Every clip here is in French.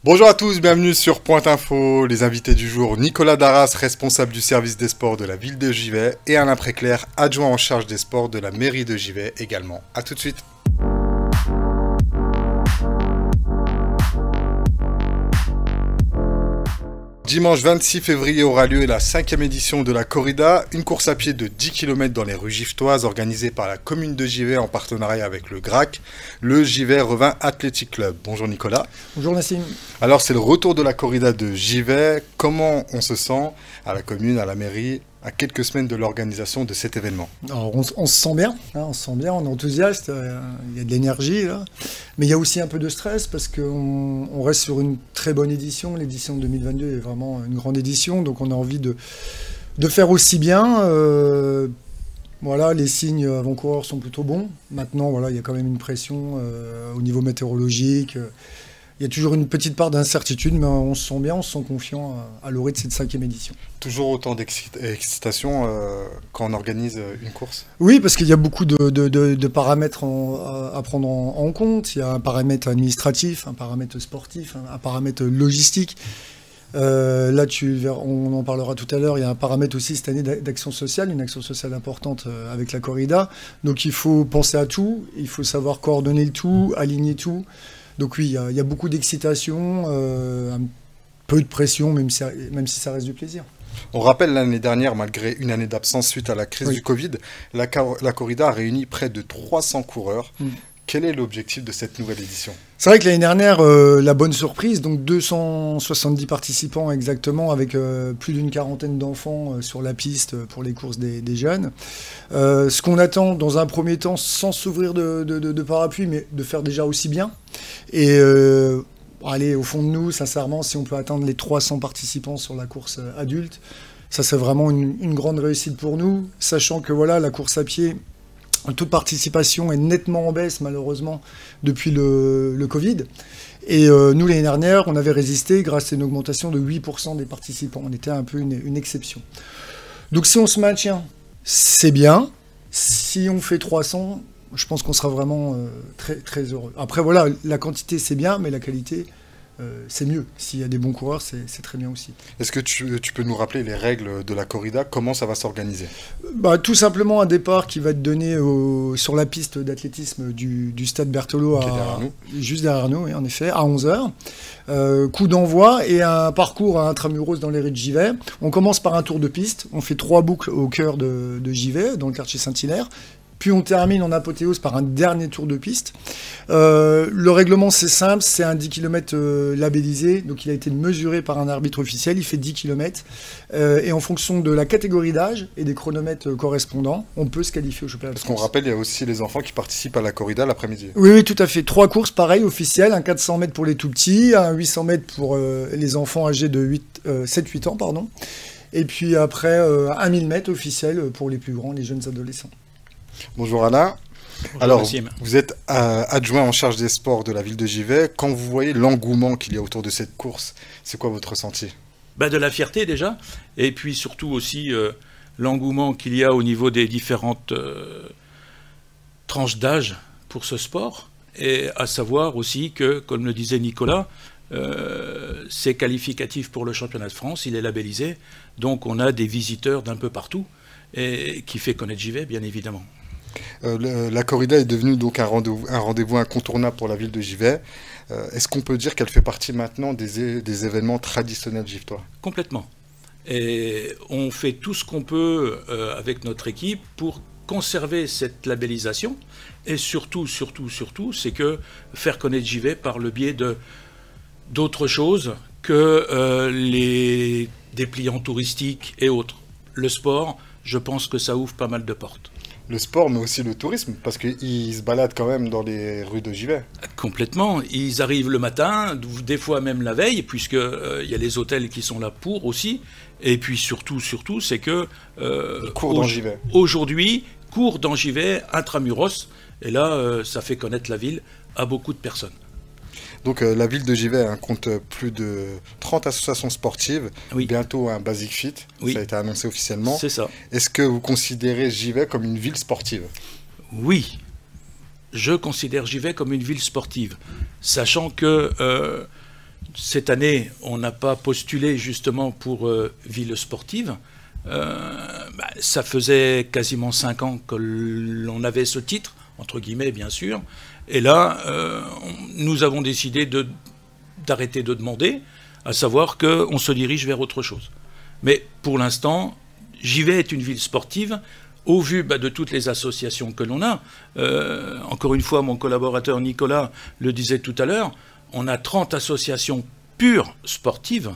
Bonjour à tous, bienvenue sur Point Info. Les invités du jour, Nicolas Darras, responsable du service des sports de la ville de Givet, et Alain Préclair, adjoint en charge des sports de la mairie de Givet également. A tout de suite. Dimanche 26 février aura lieu la 5e édition de la corrida, une course à pied de 10 km dans les rues givetoises organisée par la commune de Givet en partenariat avec le GRAC, le Givet Revin Athletic Club. Bonjour Nicolas. Bonjour Nassim. Alors c'est le retour de la corrida de Givet. Comment on se sent à la commune, à la mairie, à quelques semaines de l'organisation de cet événement? Alors, on se sent bien, on se sent bien, on est enthousiaste, il y a de l'énergie là. Mais il y a aussi un peu de stress parce qu'on reste sur une très bonne édition. L'édition 2022 est vraiment une grande édition, donc on a envie de faire aussi bien. Voilà, les signes avant-coureurs sont plutôt bons. Maintenant, voilà, il y a quand même une pression au niveau météorologique. Il y a toujours une petite part d'incertitude, mais on se sent bien, on se sent confiant à l'orée de cette 5e édition. Toujours autant d'excitation quand on organise une course? Oui, parce qu'il y a beaucoup de paramètres à prendre en compte. Il y a un paramètre administratif, un paramètre sportif, un paramètre logistique. Là, on en parlera tout à l'heure, il y a un paramètre aussi cette année d'action sociale, une action sociale importante avec la corrida. Donc il faut penser à tout, il faut savoir coordonner le tout, aligner tout. Donc oui, il y a beaucoup d'excitation, un peu de pression, même si ça reste du plaisir. On rappelle l'année dernière, malgré une année d'absence suite à la crise du Covid, la corrida a réuni près de 300 coureurs. Quel est l'objectif de cette nouvelle édition? C'est vrai que l'année dernière, la bonne surprise, donc 270 participants exactement, avec plus d'une quarantaine d'enfants sur la piste pour les courses des jeunes. Ce qu'on attend dans un premier temps, sans s'ouvrir de parapluie, mais de faire déjà aussi bien. Et allez, au fond de nous, sincèrement, si on peut atteindre les 300 participants sur la course adulte, ça serait vraiment une grande réussite pour nous, sachant que voilà, la course à pied, le taux de participation est nettement en baisse, malheureusement, depuis le Covid. Et nous, l'année dernière, on avait résisté grâce à une augmentation de 8% des participants. On était un peu une exception. Donc si on se maintient, c'est bien. Si on fait 300, je pense qu'on sera vraiment très, très heureux. Après, voilà, la quantité, c'est bien, mais la qualité, c'est mieux. S'il y a des bons coureurs, c'est très bien aussi. Est-ce que tu peux nous rappeler les règles de la corrida? Comment ça va s'organiser? Tout simplement un départ qui va être donné sur la piste d'athlétisme du stade Berthelot, juste derrière nous, oui, en effet, à 11h. Coup d'envoi et un parcours à intramuros dans les rues de Givet. On commence par un tour de piste. On fait 3 boucles au cœur de Givet, dans le quartier Saint-Hilaire. Puis on termine en apothéose par un dernier tour de piste. Le règlement, c'est simple, c'est un 10 km labellisé, donc il a été mesuré par un arbitre officiel, il fait 10 km. Et en fonction de la catégorie d'âge et des chronomètres correspondants, on peut se qualifier au championnat de France. Parce qu'on rappelle, il y a aussi les enfants qui participent à la corrida l'après-midi. Oui, tout à fait. 3 courses, pareil, officielles, un 400 mètres pour les tout-petits, un 800 mètres pour les enfants âgés de 7-8 ans, pardon. Et puis après, un 1000 mètres officiel pour les plus grands, les jeunes adolescents. Bonjour Alain. Bonjour, alors, Nassim. Vous êtes adjoint en charge des sports de la ville de Givet. Quand vous voyez l'engouement qu'il y a autour de cette course, c'est quoi votre ressenti? De la fierté déjà, et puis surtout aussi l'engouement qu'il y a au niveau des différentes tranches d'âge pour ce sport, et à savoir aussi que, comme le disait Nicolas, c'est qualificatif pour le championnat de France, il est labellisé, donc on a des visiteurs d'un peu partout, et qui fait connaître Givet, bien évidemment. La corrida est devenue donc un rendez-vous incontournable pour la ville de Givet. Est-ce qu'on peut dire qu'elle fait partie maintenant des événements traditionnels givetois? Complètement. Et on fait tout ce qu'on peut avec notre équipe pour conserver cette labellisation. Et surtout, c'est que faire connaître Givet par le biais d'autres choses que les dépliants touristiques et autres. Le sport, je pense que ça ouvre pas mal de portes. Le sport, mais aussi le tourisme, parce qu'ils se baladent quand même dans les rues de Givet. Complètement. Ils arrivent le matin, des fois même la veille, puisqu'il y a les hôtels qui sont là pour aussi. Et puis surtout, c'est que cours dans Givet. Aujourd'hui, cours dans Givet, intramuros. Et là, ça fait connaître la ville à beaucoup de personnes. Donc la ville de Givet compte plus de 30 associations sportives, bientôt un Basic Fit, ça a été annoncé officiellement. C'est ça. Est-ce que vous considérez Givet comme une ville sportive? Oui, je considère Givet comme une ville sportive, sachant que cette année, on n'a pas postulé justement pour ville sportive. Ça faisait quasiment 5 ans que l'on avait ce titre, entre guillemets bien sûr. Et là, nous avons décidé d'arrêter de demander, à savoir qu'on se dirige vers autre chose. Mais pour l'instant, Givet est une ville sportive, au vu de toutes les associations que l'on a. Encore une fois, mon collaborateur Nicolas le disait tout à l'heure, on a 30 associations pures sportives.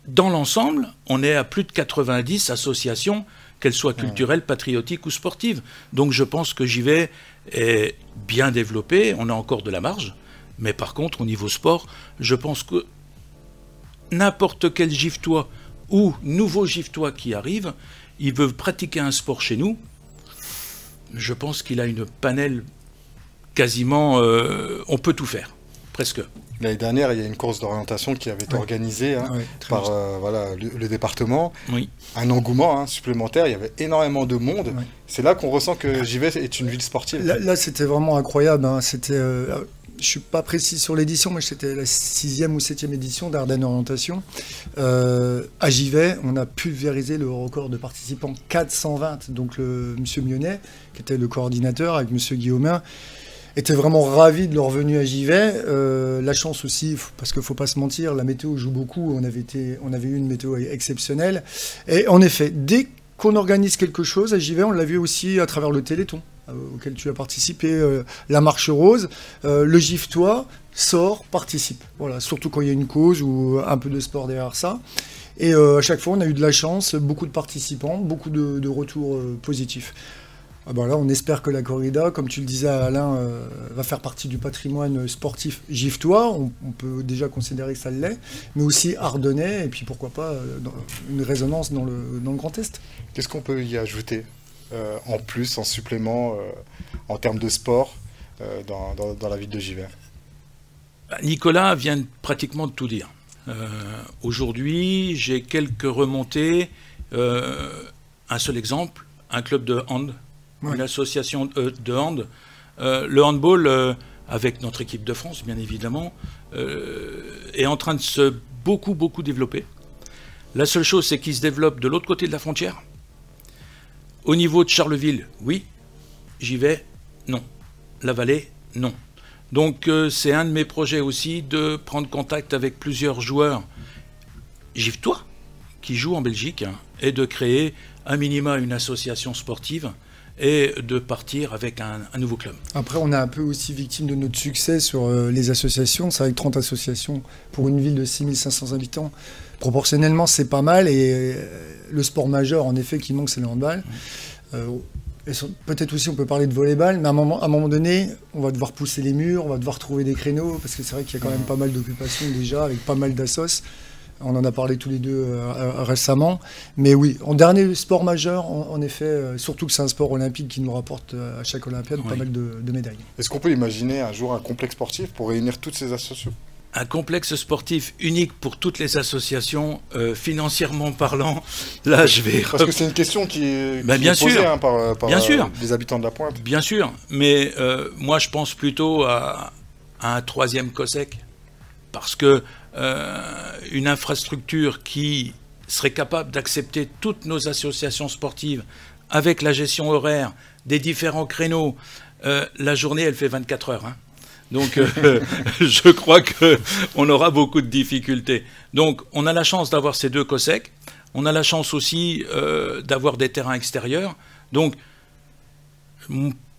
Dans l'ensemble, on est à plus de 90 associations, qu'elles soient culturelles, patriotiques ou sportives. Donc je pense que Givet est bien développé, on a encore de la marge. Mais par contre, au niveau sport, je pense que n'importe quel Giftois ou nouveau Giftois qui arrive, il veut pratiquer un sport chez nous, je pense qu'il a une panelle quasiment... on peut tout faire, presque. L'année dernière, il y a une course d'orientation qui avait été organisée par le département. Oui. Un engouement supplémentaire, il y avait énormément de monde. Oui. C'est là qu'on ressent que Givet est une ville sportive. Là c'était vraiment incroyable. C'était, je ne suis pas précis sur l'édition, mais c'était la 6e ou 7e édition d'Ardennes Orientation. À Givet, on a pulvérisé le record de participants, 420. Donc M. Mionnet, qui était le coordinateur, avec M. Guillaumin, était vraiment ravi de leur venue à Givet. La chance aussi, parce qu'il ne faut pas se mentir, la météo joue beaucoup. On avait eu une météo exceptionnelle. Et en effet, dès qu'on organise quelque chose à Givet, on l'a vu aussi à travers le Téléthon, auquel tu as participé, la Marche Rose. Le Giftois sort, participe. Voilà, surtout quand il y a une cause ou un peu de sport derrière ça. Et à chaque fois, on a eu de la chance, beaucoup de participants, beaucoup de retours positifs. Là, on espère que la corrida, comme tu le disais Alain, va faire partie du patrimoine sportif giftois. On peut déjà considérer que ça l'est, mais aussi ardennais, et puis pourquoi pas une résonance dans le Grand Est. Qu'est-ce qu'on peut y ajouter en plus, en supplément, en termes de sport dans la ville de Givet? Nicolas vient pratiquement de tout dire. Aujourd'hui, j'ai quelques remontées. Un seul exemple, un club de hand. Une association de hand. Le handball, avec notre équipe de France, bien évidemment, est en train de se beaucoup développer. La seule chose, c'est qu'il se développe de l'autre côté de la frontière. Au niveau de Charleville, oui. Givet, non. La Vallée, non. Donc, c'est un de mes projets aussi de prendre contact avec plusieurs joueurs giftois qui jouent en Belgique et de créer un minima une association sportive et de partir avec un nouveau club. Après, on est un peu aussi victime de notre succès sur les associations. C'est vrai que 30 associations pour une ville de 6500 habitants, proportionnellement, c'est pas mal. Et le sport majeur, en effet, qui manque, c'est le handball. Peut-être aussi, on peut parler de volleyball, mais à un moment donné, on va devoir pousser les murs, on va devoir trouver des créneaux, parce que c'est vrai qu'il y a quand même pas mal d'occupations déjà, avec pas mal d'assos. On en a parlé tous les deux récemment. Mais oui, en dernier sport majeur, en effet, surtout que c'est un sport olympique qui nous rapporte à chaque Olympiade pas mal de médailles. Est-ce qu'on peut imaginer un jour un complexe sportif pour réunir toutes ces associations? Un complexe sportif unique pour toutes les associations, financièrement parlant, là je vais... Parce que c'est une question qui est posée par les habitants de la Pointe. Bien sûr, mais moi je pense plutôt à un 3e COSEC, parce que une infrastructure qui serait capable d'accepter toutes nos associations sportives avec la gestion horaire des différents créneaux, la journée elle fait 24 heures. Donc je crois qu'on aura beaucoup de difficultés. Donc on a la chance d'avoir ces 2 COSEC, on a la chance aussi d'avoir des terrains extérieurs. Donc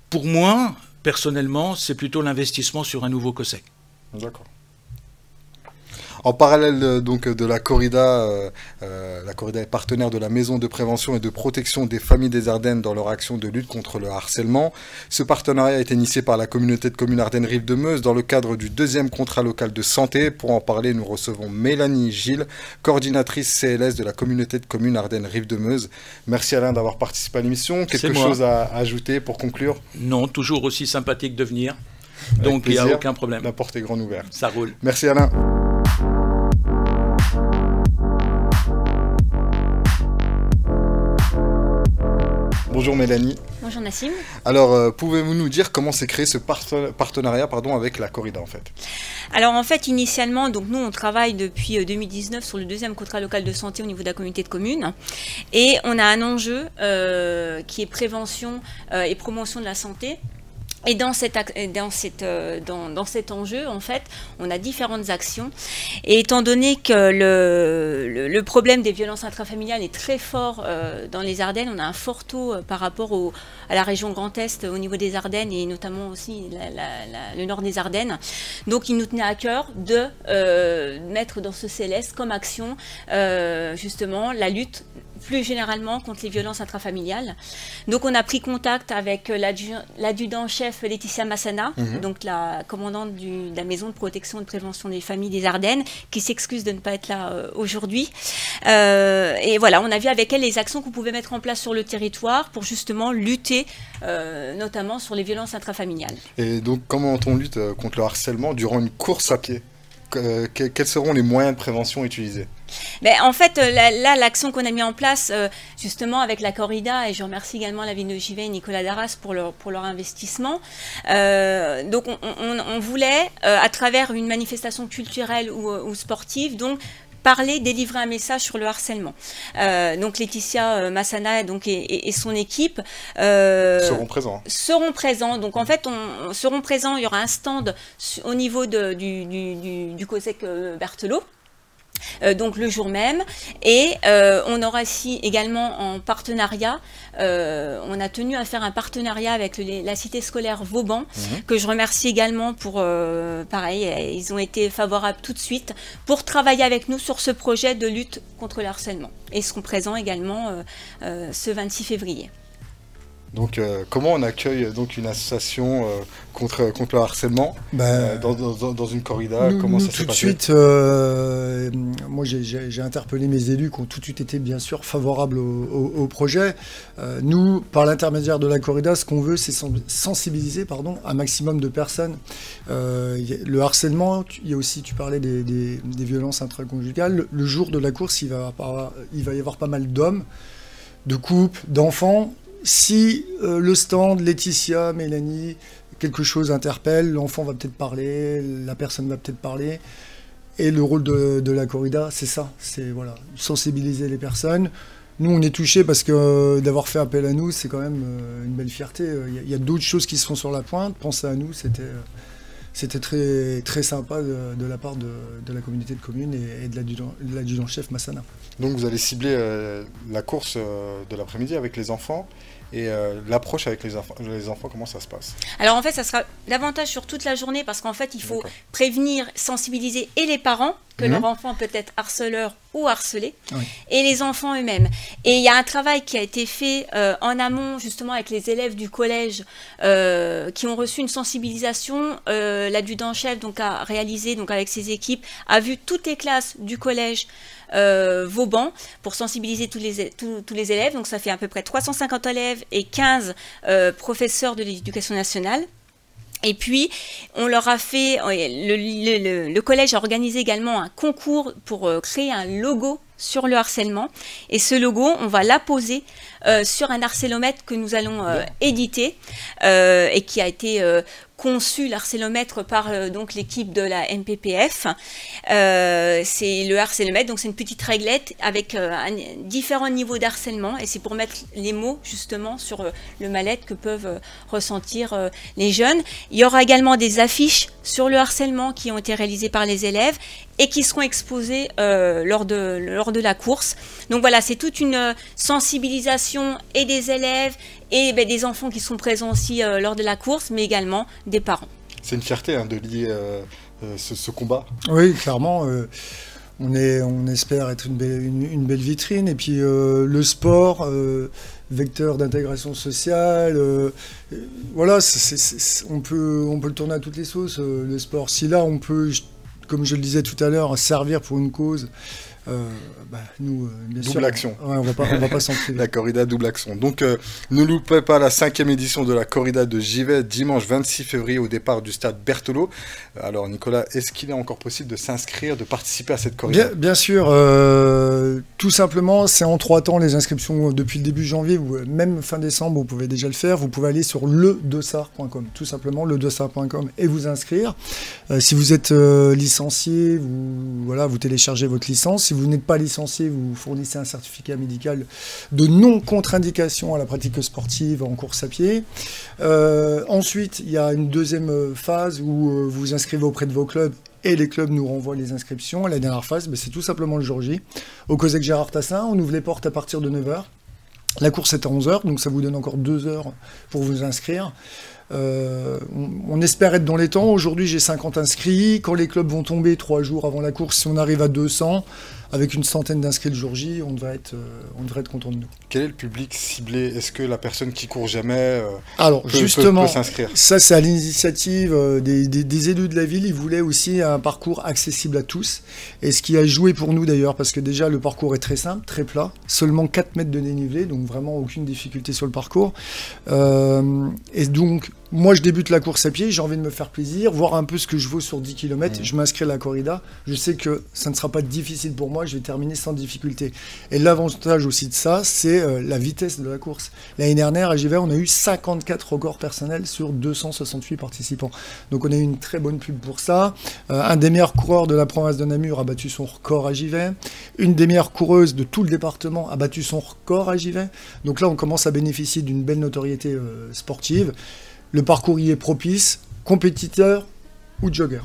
pour moi, personnellement, c'est plutôt l'investissement sur un nouveau COSEC. D'accord. En parallèle donc de la corrida est partenaire de la Maison de prévention et de protection des familles des Ardennes dans leur action de lutte contre le harcèlement. Ce partenariat a été initié par la communauté de communes Ardennes Rive de Meuse dans le cadre du 2e contrat local de santé. Pour en parler, nous recevons Mélanie Gilles, coordinatrice CLS de la communauté de communes Ardennes Rive de Meuse. Merci Alain d'avoir participé à l'émission. Quelque chose à ajouter pour conclure? Non, toujours aussi sympathique de venir. Donc il n'y a aucun problème. La porte est grande ouverte. Ça roule. Merci Alain. Bonjour Bonjour Mélanie. Bonjour Nassim. Alors, pouvez-vous nous dire comment s'est créé ce partenariat avec la corrida en fait? Alors en fait, initialement, donc nous on travaille depuis 2019 sur le 2e contrat local de santé au niveau de la communauté de communes. Et on a un enjeu qui est prévention et promotion de la santé. Et dans cet enjeu, en fait, on a différentes actions. Et étant donné que le problème des violences intrafamiliales est très fort dans les Ardennes, on a un fort taux par rapport à la région Grand Est au niveau des Ardennes et notamment aussi le nord des Ardennes. Donc il nous tenait à cœur de mettre dans ce CLS comme action justement la lutte plus généralement contre les violences intrafamiliales. Donc on a pris contact avec l'adjudant-chef Laetitia Massana, donc la commandante de la maison de protection et de prévention des familles des Ardennes, qui s'excuse de ne pas être là aujourd'hui. Et voilà, on a vu avec elle les actions qu'on pouvait mettre en place sur le territoire pour justement lutter notamment sur les violences intrafamiliales. Et donc comment on lutte contre le harcèlement durant une course à pied? Quels seront les moyens de prévention utilisés? En fait, là, l'action qu'on a mis en place, justement, avec la corrida, et je remercie également la ville de Givet et Nicolas Darras pour leur investissement. Donc, on voulait, à travers une manifestation culturelle ou sportive, donc, délivrer un message sur le harcèlement. Donc Laetitia Massana et son équipe seront présents. Donc en fait, seront présents. Il y aura un stand au niveau du COSEC Berthelot. Donc le jour même, et on aura ici également en partenariat, on a tenu à faire un partenariat avec la cité scolaire Vauban, que je remercie également pour, pareil, ils ont été favorables tout de suite pour travailler avec nous sur ce projet de lutte contre le harcèlement, et seront présents également ce 26 février. Donc comment on accueille donc une association contre le harcèlement dans une corrida? Comment ça s'est passé? Tout de suite, moi j'ai interpellé mes élus qui ont tout de suite été bien sûr favorables au projet. Nous, par l'intermédiaire de la corrida, ce qu'on veut, c'est sensibiliser un maximum de personnes. Le harcèlement, il y a aussi, tu parlais des violences intraconjugales. Le jour de la course, il va y avoir pas mal d'hommes, de couples, d'enfants. Si le stand, Laetitia, Mélanie, quelque chose interpelle, l'enfant va peut-être parler, la personne va peut-être parler. Et le rôle de la corrida, c'est ça, c'est voilà, sensibiliser les personnes. Nous, on est touchés parce que d'avoir fait appel à nous, c'est quand même une belle fierté. Il y a d'autres choses qui se font sur la pointe. Penser à nous, c'était très, très sympa de la part de la communauté de communes et de l'adjudant-chef Massana. Donc vous allez cibler la course de l'après-midi avec les enfants. Et l'approche avec les enfants, comment ça se passe? Alors en fait, ça sera davantage sur toute la journée parce qu'en fait, il faut prévenir, sensibiliser et les parents que leur enfant peut être harceleur ou harcelé, et les enfants eux-mêmes. Et il y a un travail qui a été fait en amont, justement, avec les élèves du collège qui ont reçu une sensibilisation. L'adjudant-chef a réalisé, avec ses équipes, a vu toutes les classes du collège Vauban pour sensibiliser tous les élèves. Donc ça fait à peu près 350 élèves et 15 professeurs de l'éducation nationale. Et puis, on leur a fait, le collège a organisé également un concours pour créer un logo sur le harcèlement. Et ce logo, on va l'apposer sur un harcélomètre que nous allons éditer et qui a été conçu, l'harcélomètre, par donc l'équipe de la MPPF. C'est le harcélomètre, donc c'est une petite réglette avec différents niveaux d'harcèlement, et c'est pour mettre les mots justement sur le mal-être que peuvent ressentir les jeunes. Il y aura également des affiches sur le harcèlement qui ont été réalisées par les élèves et qui seront exposées lors de la course. Donc voilà, c'est toute une sensibilisation et des élèves et des enfants qui sont présents aussi lors de la course, mais également des parents. C'est une fierté de lier ce combat. Oui, clairement. On espère être une belle vitrine. Et puis le sport, vecteur d'intégration sociale, voilà, on peut le tourner à toutes les sauces, le sport. Si là, on peut, comme je le disais tout à l'heure, servir pour une cause, Nous, bien sûr, double action. Ouais, on va pas s'en priver. La corrida double action. Donc, ne loupez pas la 5e édition de la corrida de Givet, dimanche 26 février au départ du stade Berthelot. Alors, Nicolas, est-ce qu'il est encore possible de s'inscrire, de participer à cette corrida? Bien sûr. Tout simplement, c'est en 3 temps les inscriptions depuis le début janvier, ou même fin décembre, vous pouvez déjà le faire. Vous pouvez aller sur ledossard.com, tout simplement, ledossard.com, et vous inscrire. Si vous êtes licencié, vous téléchargez votre licence. Si vous n'êtes pas licencié, vous fournissez un certificat médical de non-contre-indication à la pratique sportive en course à pied. Ensuite, il y a une deuxième phase où vous vous inscrivez auprès de vos clubs et les clubs nous renvoient les inscriptions. La dernière phase, c'est tout simplement le jour J. Au COSEC Gérard Tassin, on ouvre les portes à partir de 9h. La course est à 11h, donc ça vous donne encore 2 heures pour vous inscrire. On espère être dans les temps. Aujourd'hui, j'ai 50 inscrits. Quand les clubs vont tomber 3 jours avant la course, si on arrive à 200, avec une centaine d'inscrits le jour J, on devrait être content de nous. Quel est le public ciblé? Est-ce que la personne qui court jamais peut s'inscrire? Ça, c'est à l'initiative des élus de la ville. Ils voulaient aussi un parcours accessible à tous. Et ce qui a joué pour nous d'ailleurs, parce que déjà le parcours est très simple, très plat, seulement 4 mètres de dénivelé, donc vraiment aucune difficulté sur le parcours. Et donc, moi, je débute la course à pied, j'ai envie de me faire plaisir, voir un peu ce que je vaux sur 10 km. Je m'inscris à la corrida. Je sais que ça ne sera pas difficile pour moi, je vais terminer sans difficulté. Et l'avantage aussi de ça, c'est la vitesse de la course. L'année dernière, à Givet, on a eu 54 records personnels sur 268 participants. Donc, on a eu une très bonne pub pour ça. Un des meilleurs coureurs de la province de Namur a battu son record à Givet. Une des meilleures coureuses de tout le département a battu son record à Givet. Donc là, on commence à bénéficier d'une belle notoriété sportive. Le parcours y est propice, compétiteur ou jogger.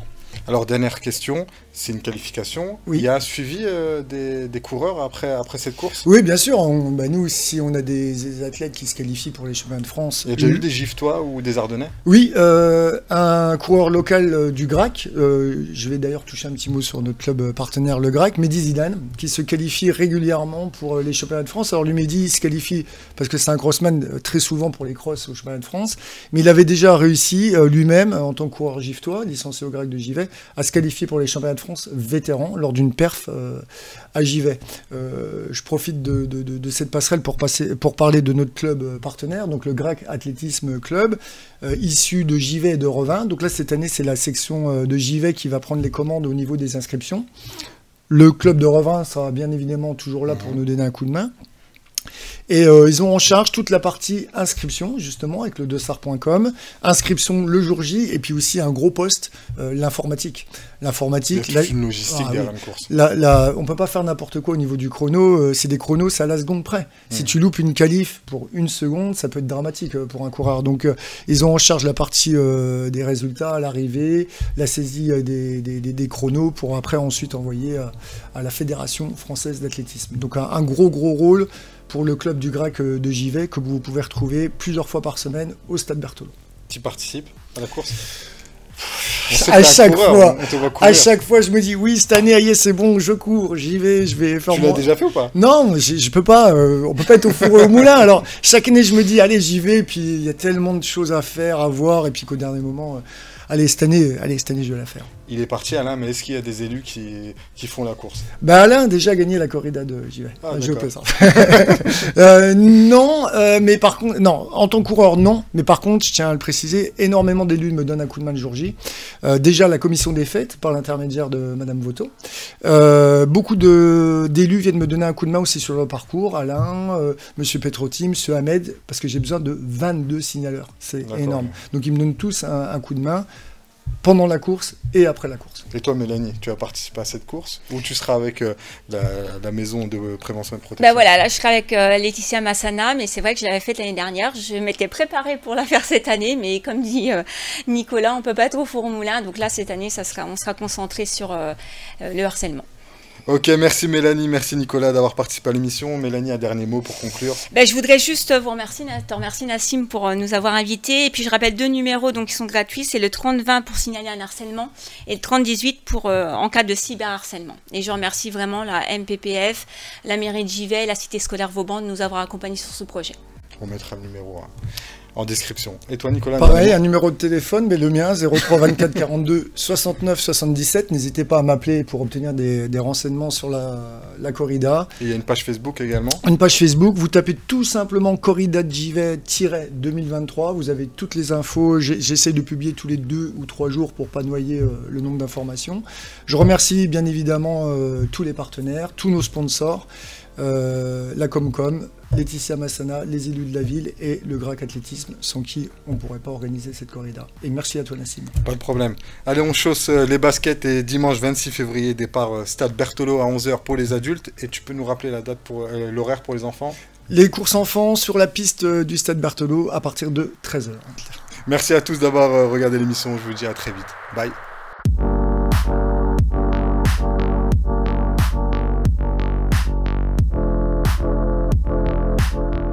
Alors, dernière question, c'est une qualification. Oui. Il y a un suivi des coureurs après cette course? Oui, bien sûr. Nous, si on a des athlètes qui se qualifient pour les championnats de France... Il y a déjà eu des Giftois ou des Ardennais? Oui, un coureur local du GRAC, je vais d'ailleurs toucher un petit mot sur notre club partenaire, le GRAC, Mehdi Zidane, qui se qualifie régulièrement pour les championnats de France. Alors lui, Mehdi, il se qualifie parce que c'est un crossman très souvent pour les crosses aux championnats de France, mais il avait déjà réussi lui-même, en tant que coureur giftois, licencié au GRAC de Givet, à se qualifier pour les championnats de France vétéran lors d'une perf à Givet. Je profite de cette passerelle pour parler de notre club partenaire, donc le GRAC Athlétisme Club, issu de Givet et de Revin. Donc là, cette année, c'est la section de Givet qui va prendre les commandes au niveau des inscriptions. Le club de Revin sera bien évidemment toujours là pour nous donner un coup de main. Et ils ont en charge toute la partie inscription, justement, avec le dossard.com, inscription le jour J, et puis aussi un gros poste, l'informatique. L'informatique... Il y a toute une logistique derrière une course. On ne peut pas faire n'importe quoi au niveau du chrono, c'est des chronos, c'est à la seconde près. Si tu loupes une qualif pour 1 seconde, ça peut être dramatique pour un coureur. Donc ils ont en charge la partie des résultats à l'arrivée, la saisie des chronos, pour après ensuite envoyer à la Fédération française d'athlétisme. Donc un gros rôle pour le club du GRAC de Givet, que vous pouvez retrouver plusieurs fois par semaine au stade Berthelot. Tu participes à la course? À chaque fois, je me dis oui, cette année, aïe, c'est bon, je cours, j'y vais, je vais faire. Tu l'as déjà fait ou pas? Non, je peux pas. On peut pas être au four et au moulin. Alors chaque année, je me dis allez, j'y vais. Puis il y a tellement de choses à faire, à voir, et puis qu'au dernier moment, allez, cette année, je vais la faire. Il est parti, Alain, mais est-ce qu'il y a des élus qui font la course? Alain a déjà gagné la corrida de Givet. Je plaisante. Non, mais par contre, non, en tant que coureur, non. Mais par contre, je tiens à le préciser, énormément d'élus me donnent un coup de main le jour J. Déjà, la commission des fêtes, par l'intermédiaire de Madame Voto. Beaucoup d'élus viennent me donner un coup de main aussi sur le parcours. Alain, Monsieur Petrotti, Monsieur Ahmed, parce que j'ai besoin de 22 signaleurs. C'est énorme. Donc, ils me donnent tous un coup de main pendant la course et après la course. Et toi, Mélanie, tu as participé à cette course ou tu seras avec la maison de prévention et de protection? Voilà, là je serai avec Laetitia Massana, mais c'est vrai que je l'avais faite l'année dernière. Je m'étais préparée pour la faire cette année, mais comme dit Nicolas, on ne peut pas être au four au moulin. Donc là, cette année, on sera concentré sur le harcèlement. Ok, merci Mélanie, merci Nicolas d'avoir participé à l'émission. Mélanie, un dernier mot pour conclure. Je voudrais juste vous remercier, Nassim, pour nous avoir invités. Et puis je rappelle 2 numéros qui sont gratuits, c'est le 30-20 pour signaler un harcèlement et le 30-18 en cas de cyberharcèlement. Et je remercie vraiment la MPPF, la mairie de Givet et la cité scolaire Vauban de nous avoir accompagnés sur ce projet. On mettra le numéro 1. en description. Et toi, Nicolas? Pareil, un numéro de téléphone, mais le mien, 03 24 42 69 77. N'hésitez pas à m'appeler pour obtenir des renseignements sur la corrida. Et il y a une page Facebook également. Une page Facebook, vous tapez tout simplement Corrida de Givet-2023. Vous avez toutes les infos. J'essaie de publier tous les 2 ou 3 jours pour pas noyer le nombre d'informations. Je remercie bien évidemment tous les partenaires, tous nos sponsors. La Comcom, Laetitia Massana, les élus de la ville et le GRAC Athlétisme, sans qui on ne pourrait pas organiser cette corrida. Et merci à toi, Nassim. Pas de problème. Allez, on chausse les baskets et dimanche 26 février, départ Stade Berthelot à 11h pour les adultes. Et tu peux nous rappeler la date pour l'horaire pour les enfants? Les courses enfants sur la piste du Stade Berthelot à partir de 13h. Merci à tous d'avoir regardé l'émission. Je vous dis à très vite. Bye.